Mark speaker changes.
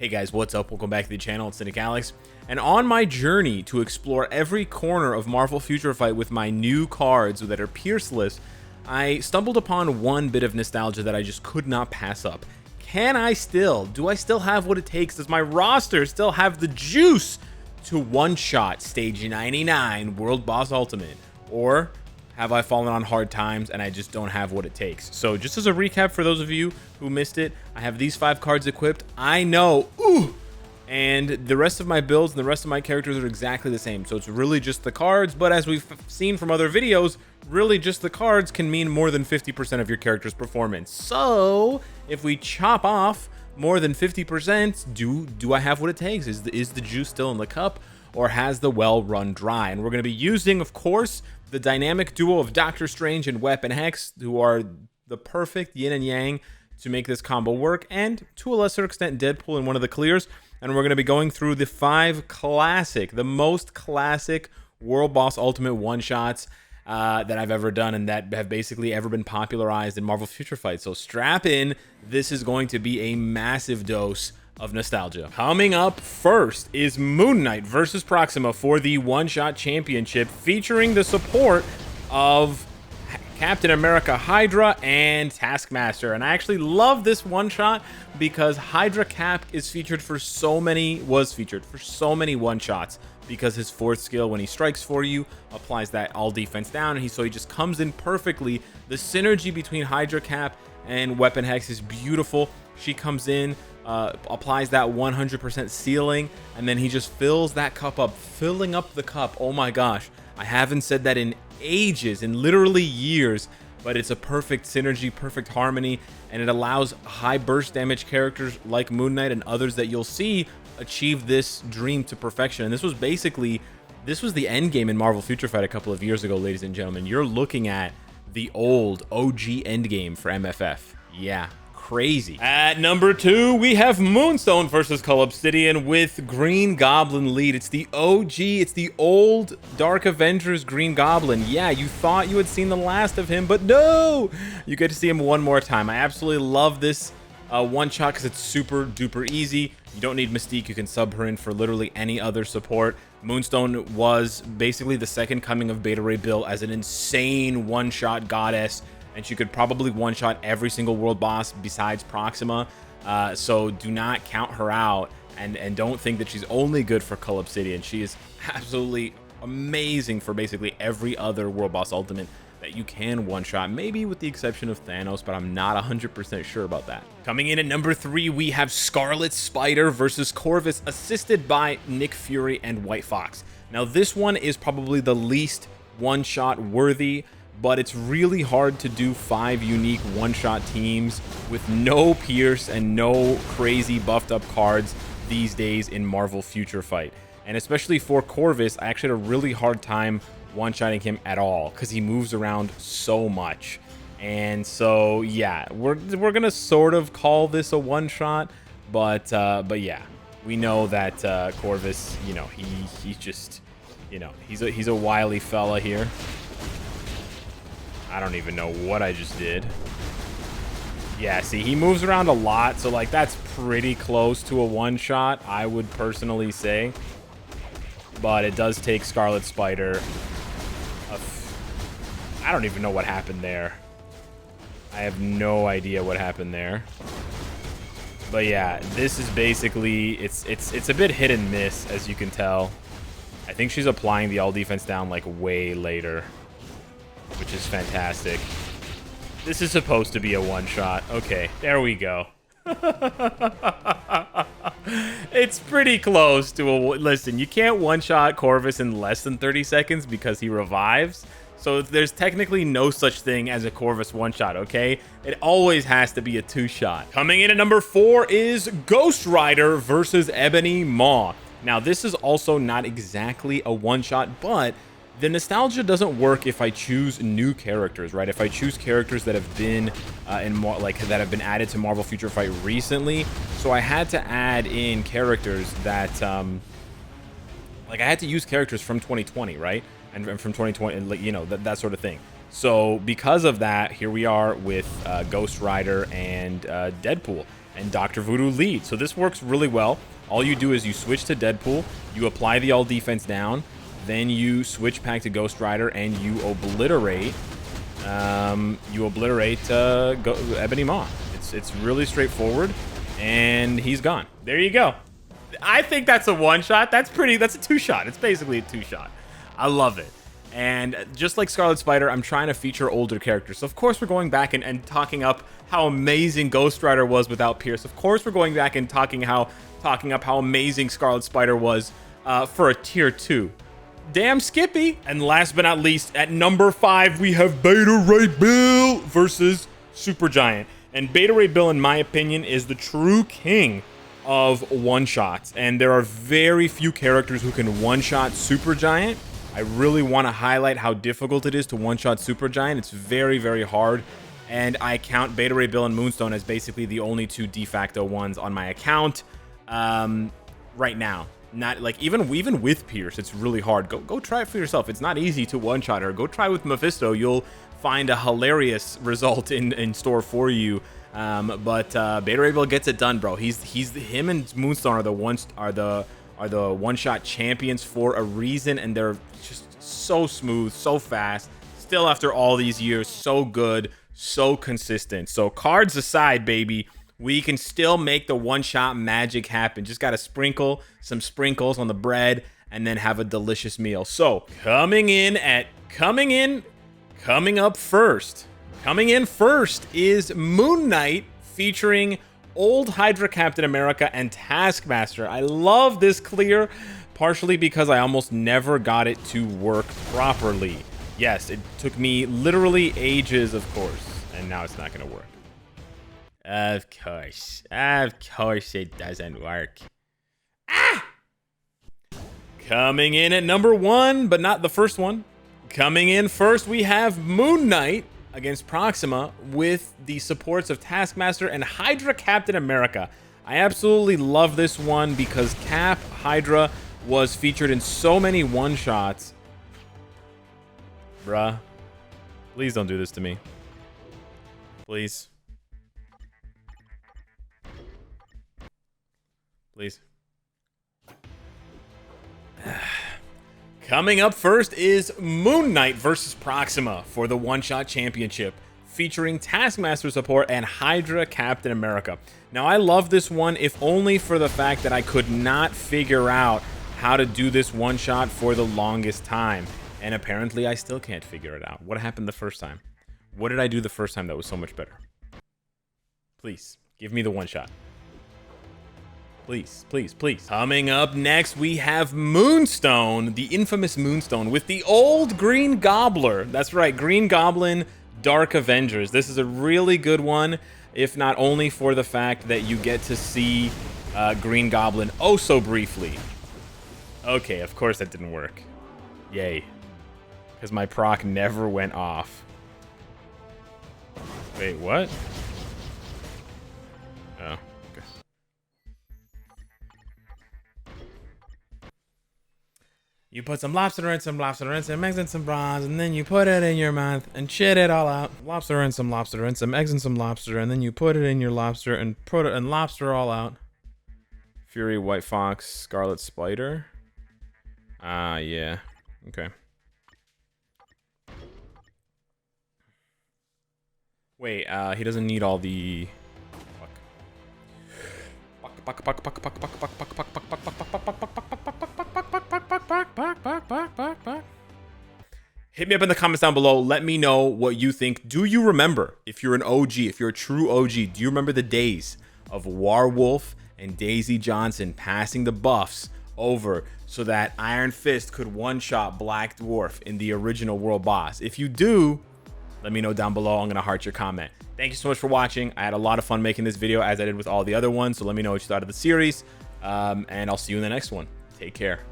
Speaker 1: Hey guys, what's up? Welcome back to the channel. It's Cynicalex. And on my journey to explore every corner of Marvel Future Fight with my new cards that are pierceless, I stumbled upon one bit of nostalgia that I just could not pass up. Do I still have what it takes? Does my roster still have the juice to one-shot Stage 99 World Boss Ultimate? Or have I fallen on hard times and I just don't have what it takes? So just as a recap for those of you who missed it, I have these 5 cards equipped. I know, and the rest of my builds and the rest of my characters are exactly the same. So it's really just the cards, but as we've seen from other videos, really just the cards can mean more than 50% of your character's performance. So if we chop off more than 50%, do I have what it takes? Is the juice still in the cup, or has the well run dry? And we're going to be using, of course, the dynamic duo of Doctor Strange and Weapon Hex, who are the perfect yin and yang to make this combo work, and to a lesser extent Deadpool in one of the clears. And we're going to be going through the 5 classic, the most classic World Boss Ultimate one-shots that I've ever done, and that have basically ever been popularized in Marvel Future Fight. So strap in. This is going to be a massive dose of nostalgia. Coming up first is Moon Knight versus Proxima for the one-shot championship, featuring the support of Captain America Hydra and Taskmaster. And I actually love this one-shot because Hydra Cap was featured for so many one-shots, because his 4th skill, when he strikes for you, applies that all defense down, and so he just comes in perfectly. The synergy between Hydra Cap and Weapon Hex is beautiful. She comes in, applies that 100% ceiling, and then he just fills that cup up, filling up the cup. Oh my gosh, I haven't said that in ages, in literally years, but it's a perfect synergy, perfect harmony, and it allows high burst damage characters like Moon Knight and others that you'll see achieve this dream to perfection. And this was the end game in Marvel Future Fight a couple of years ago, ladies and gentlemen. You're looking at the old OG end game for MFF. Yeah, crazy. At number 2, we have Moonstone versus Obsidian with Green Goblin lead. It's the OG, it's the old Dark Avengers Green Goblin. Yeah, you thought you had seen the last of him, but no! You get to see him one more time. I absolutely love this one shot because it's super duper easy. You don't need Mystique. You can sub her in for literally any other support. Moonstone was basically the second coming of Beta Ray Bill as an insane one-shot goddess, and she could probably one-shot every single world boss besides Proxima. So do not count her out, and don't think that she's only good for Obsidian. She is absolutely amazing for basically every other world boss ultimate that you can one-shot, maybe with the exception of Thanos, but I'm not 100% sure about that. Coming in at number 3, we have Scarlet Spider versus Corvus, assisted by Nick Fury and White Fox. Now this one is probably the least one-shot worthy, but it's really hard to do 5 unique one-shot teams with no Pierce and no crazy buffed up cards these days in Marvel Future Fight. And especially for Corvus, I actually had a really hard time one-shotting him at all because he moves around so much. And so yeah, we're gonna sort of call this a one-shot, but yeah, we know that Corvus, you know, he's just, you know, he's a wily fella here. I don't even know what I just did. Yeah, see, he moves around a lot, so like that's pretty close to a one-shot, I would personally say. But it does take Scarlet Spider. I don't even know what happened there. I have no idea what happened there. But yeah, this is basically, it's a bit hit and miss, as you can tell. I think she's applying the all defense down like way later, which is fantastic. This is supposed to be a one-shot. Okay, there we go. It's pretty close to a... Listen, you can't one-shot Corvus in less than 30 seconds because he revives. So there's technically no such thing as a Corvus one-shot, okay? It always has to be a 2-shot. Coming in at number 4 is Ghost Rider versus Ebony Maw. Now, this is also not exactly a one-shot, but the nostalgia doesn't work if I choose new characters, right? If I choose characters that have been that have been added to Marvel Future Fight recently. So I had to add in characters that like I had to use characters from 2020, right? And from 2020, you know, that sort of thing. So because of that, here we are with Ghost Rider and Deadpool. and Dr. Voodoo lead. So this works really well. All you do is you switch to Deadpool, you apply the all defense down, then you switch back to Ghost Rider, and you obliterate Ebony Maw. It's really straightforward, and he's gone. There you go. I think that's a one-shot. That's a two-shot. It's basically a two-shot. I love it. And just like Scarlet Spider, I'm trying to feature older characters. So of course we're going back and talking up how amazing Ghost Rider was without Pierce. Of course we're going back and talking up how amazing Scarlet Spider was for a tier 2. Damn Skippy. And last but not least, at number 5, we have Beta Ray Bill versus Supergiant. And Beta Ray Bill, in my opinion, is the true king of one-shots. And there are very few characters who can one-shot Supergiant. I really want to highlight how difficult it is to one-shot Supergiant. It's very, very hard. And I count Beta Ray Bill and Moonstone as basically the only 2 de facto ones on my account right now. Not like even with Pierce, it's really hard. Go try it for yourself. It's not easy to one-shot her. Go try with Mephisto. You'll find a hilarious result in store for you. But Beta Ray Bill gets it done, bro. Him and Moonstone are the one-shot champions for a reason, and they're just so smooth, so fast. Still, after all these years, so good, so consistent. So cards aside, baby, we can still make the one-shot magic happen. Just gotta sprinkle some sprinkles on the bread and then have a delicious meal. So coming in first is Moon Knight featuring old Hydra Captain America and Taskmaster. I love this clear, partially because I almost never got it to work properly. Yes, it took me literally ages, of course, and now it's not gonna work. Of course it doesn't work. Coming in at number 1, but not the first one. Coming in first, we have Moon Knight against Proxima with the supports of Taskmaster and Hydra Captain America. I absolutely love this one because Cap Hydra was featured in so many one-shots. Bruh, please don't do this to me. Please. Please. Coming up first is Moon Knight versus Proxima for the one-shot championship, featuring Taskmaster support and Hydra Captain America. Now, I love this one, if only for the fact that I could not figure out how to do this one-shot for the longest time. And apparently, I still can't figure it out. What happened the first time? What did I do the first time that was so much better? Please, give me the one-shot. Please, please, please. Coming up next, we have Moonstone, the infamous Moonstone, with the old Green Gobbler. That's right, Green Goblin, Dark Avengers. This is a really good one, if not only for the fact that you get to see Green Goblin oh so briefly. Okay, of course that didn't work. Yay. Because my proc never went off. Wait, what? Oh, okay. You put some lobster in some eggs and some bronze, and then you put it in your mouth and shit it all out. Lobster and some eggs and some lobster, and then you put it in your lobster and put it and lobster all out. Fury, White Fox, Scarlet Spider. Yeah. Okay. Wait, he doesn't need all the... Hit me up in the comments down below. Let me know what you think. Do you remember, if you're an OG, if you're a true OG, do you remember the days of Warwolf and Daisy Johnson passing the buffs over so that Iron Fist could one-shot Black Dwarf in the original World Boss? If you do, let me know down below. I'm going to heart your comment. Thank you so much for watching. I had a lot of fun making this video, as I did with all the other ones, so let me know what you thought of the series, and I'll see you in the next one. Take care.